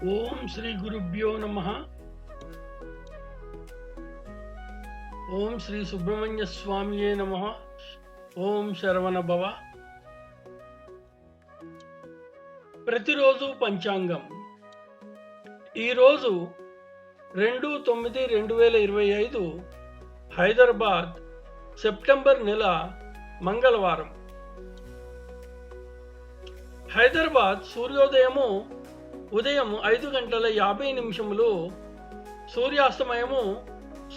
ఓం శ్రీ గురుభ్యో నమః. ఓం శ్రీ సుబ్రహ్మణ్య స్వామియే నమః. ఓం శరవణ భవ. ప్రతిరోజు పంచాంగం. ఈరోజు 2/9/2025 హైదరాబాద్ సెప్టెంబర్ నెల మంగళవారం. హైదరాబాద్ సూర్యోదయము ఉదయం 5:50 సూర్యాస్తమయము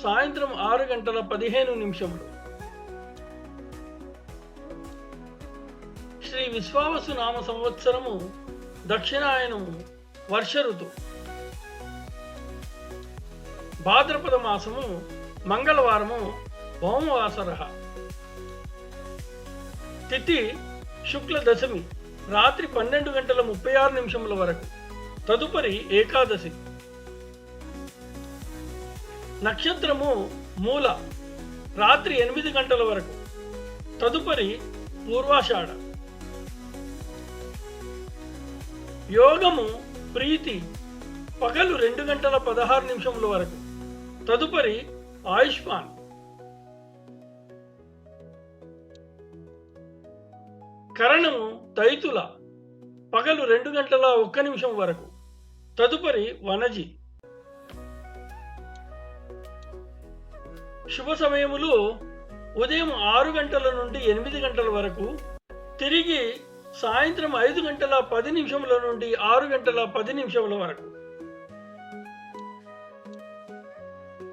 సాయంత్రం 6:15. శ్రీ విశ్వావసు నామ సంవత్సరము దక్షిణాయనము వర్ష ఋతువు. భాద్రపద మాసము మంగళవారము భౌమవాసర. తిథి శుక్ల దశమి రాత్రి 12:36 వరకు. తదుపరి ఏకాదశి. నక్షత్రము మూల రాత్రి 8 గంటల వరకు. తదుపరి పూర్వాషాఢ. యోగము ప్రీతి పగలు 2:16 వరకు. తదుపరి ఆయుష్మాన్. కరణము తైతుల పగలు 2:01 వరకు. తదుపరి వనజి. శుభ సమయములు ఉదయం 6 గంటల నుండి 8 గంటల వరకు, తిరిగి సాయంత్రం 5:10 నుండి 6:10 వరకు.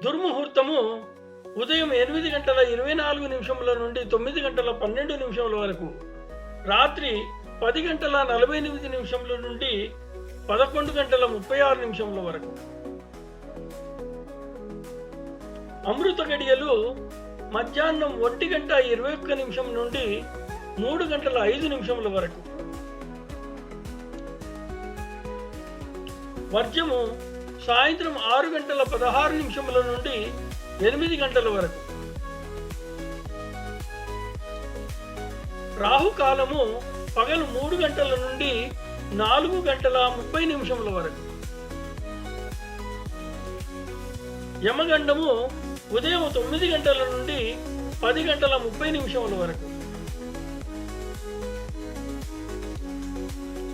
దుర్ముహూర్తము ఉదయం 8:24 నుండి 9:12 వరకు, రాత్రి 10:48 నుండి 11:36 వరకు. అమృత గడియలు మధ్యాహ్నం 1:21 నుండి 3:05 వరకు. వర్జము సాయంత్రం 6:16 నుండి 8 గంటల వరకు. రాహుకాలము పగలు 3 గంటల నుండి 4:30 వరకు. యమగండము ఉదయం 9 గంటల నుండి 10:30 వరకు.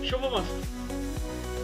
శుభమస్తు.